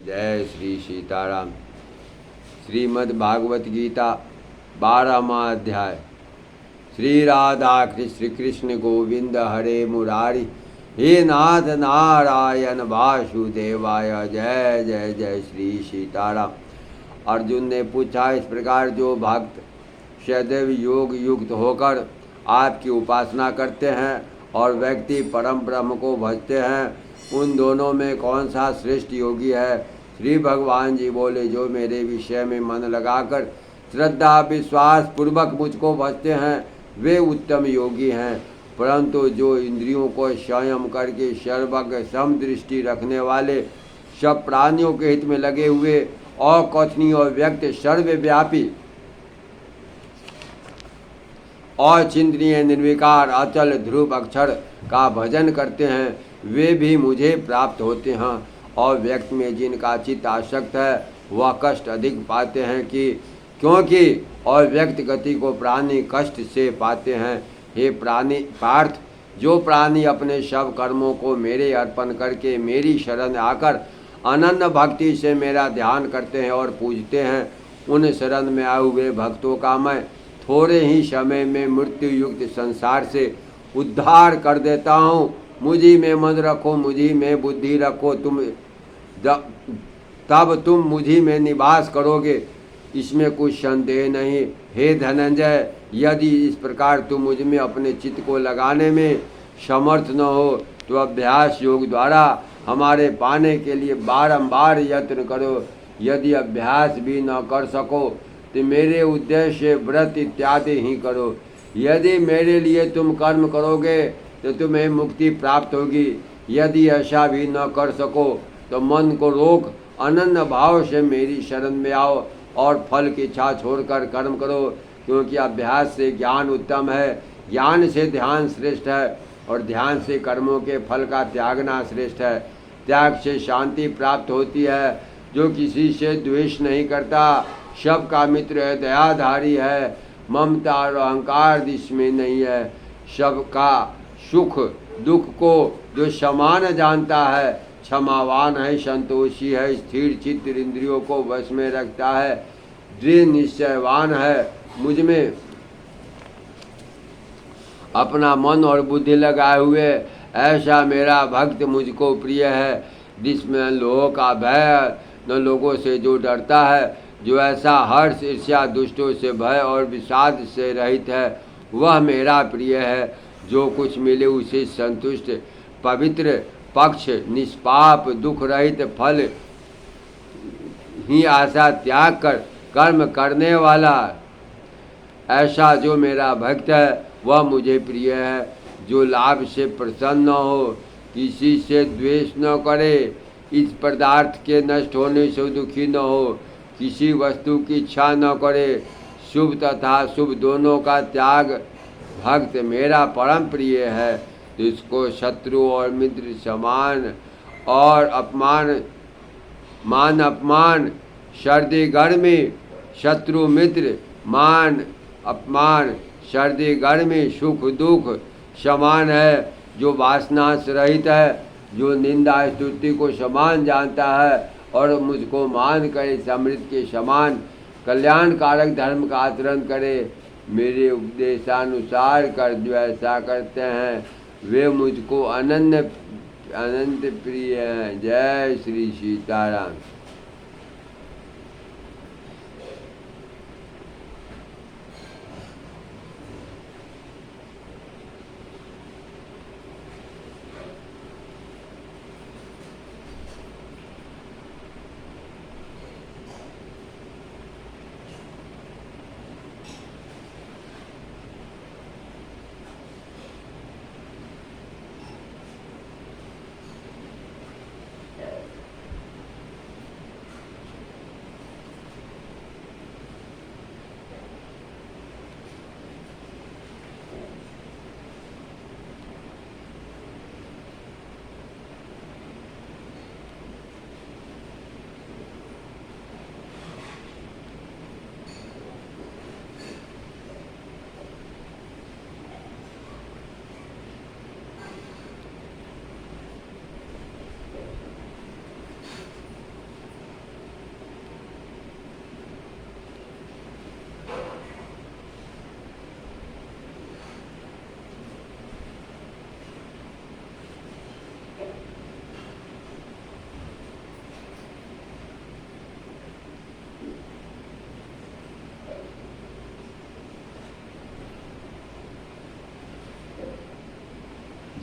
जय श्री सीताराम। श्रीमद् भागवत गीता 12वां अध्याय। श्री राधा कृष्ण कृष्ण गोविंद हरे मुरारी, हे नाथ नारायण वासुदेवाय, जय जय जय श्री सीताराम। अर्जुन ने पूछा, इस प्रकार जो भक्त सदैव योग युक्त होकर आपकी उपासना करते हैं और व्यक्ति परम ब्रह्म को भजते हैं, उन दोनों में कौन सा श्रेष्ठ योगी है? श्री भगवान जी बोले, जो मेरे विषय में मन लगाकर श्रद्धा विश्वास पूर्वक मुझको भजते हैं वे उत्तम योगी हैं। परंतु जो इंद्रियों को संयम करके सर्वज्ञ समदृष्टि रखने वाले, सब प्राणियों के हित में लगे हुए, अकथनीय और व्यक्त सर्वव्यापी अचिंतनीय निर्विकार अचल ध्रुव अक्षर का भजन करते हैं, वे भी मुझे प्राप्त होते हैं। और व्यक्त में जिनका चित्त आसक्त है वह कष्ट अधिक पाते हैं क्योंकि और व्यक्त गति को प्राणी कष्ट से पाते हैं। हे प्राणी पार्थ, जो प्राणी अपने सब कर्मों को मेरे अर्पण करके मेरी शरण आकर अनन्य भक्ति से मेरा ध्यान करते हैं और पूजते हैं, उन शरण में आए हुए भक्तों का मैं थोड़े ही समय में मृत्यु युक्त संसार से उद्धार कर देता हूँ। मुझी में मन रखो, मुझी में बुद्धि रखो, तब तुम मुझी में निवास करोगे, इसमें कुछ संदेह नहीं। हे धनंजय, यदि इस प्रकार तुम मुझ में अपने चित्त को लगाने में समर्थ न हो तो अभ्यास योग द्वारा हमारे पाने के लिए बारंबार यत्न करो। यदि अभ्यास भी न कर सको तो मेरे उद्देश्य व्रत इत्यादि ही करो। यदि मेरे लिए तुम कर्म करोगे तो तुम्हें मुक्ति प्राप्त होगी। यदि ऐसा भी न कर सको तो मन को रोक अनन्य भाव से मेरी शरण में आओ और फल की इच्छा छोड़कर कर्म करो, क्योंकि अभ्यास से ज्ञान उत्तम है, ज्ञान से ध्यान श्रेष्ठ है और ध्यान से कर्मों के फल का त्यागना श्रेष्ठ है। त्याग से शांति प्राप्त होती है। जो किसी से द्वेष नहीं करता, सबका मित्र है, दयाधारी है, ममता और अहंकार इसमें नहीं है, सबका सुख दुख को जो समान जानता है, क्षमावान है, संतोषी है, स्थिर चित्त इंद्रियों को वश में रखता है, दृढ़ निश्चयवान है, मुझ में अपना मन और बुद्धि लगाए हुए, ऐसा मेरा भक्त मुझको प्रिय है, जिसमें लोगों का भय न लोगों से जो डरता है, जो ऐसा हर्ष ईर्ष्या दुष्टों से भय और विषाद से रहित है, वह मेरा प्रिय है। जो कुछ मिले उसे संतुष्ट, पवित्र, पक्ष, निष्पाप, दुख रहित, फल ही आशा त्याग कर कर्म करने वाला, ऐसा जो मेरा भक्त है वह मुझे प्रिय है। जो लाभ से प्रसन्न न हो, किसी से द्वेष न करे, इस पदार्थ के नष्ट होने से दुखी न हो, किसी वस्तु की इच्छा न करे, शुभ तथा शुभ दोनों का त्याग भक्त मेरा परम प्रिय है। जिसको शत्रु और मित्र समान और मान अपमान, सर्दी गर्मी, शत्रु मित्र, मान अपमान, सर्दी गर्मी, सुख दुख समान है, जो वासना से रहित है, जो निंदा स्तुति को समान जानता है और मुझको मान कर इस अमृत के समान कल्याणकारक धर्म का आचरण करे, मेरे उपदेशानुसार कर जो ऐसा करते हैं वे मुझको अनंत प्रिय हैं। जय श्री सीताराम।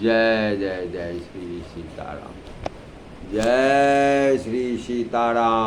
जय जय जय श्री सीताराम, जय श्री सीताराम।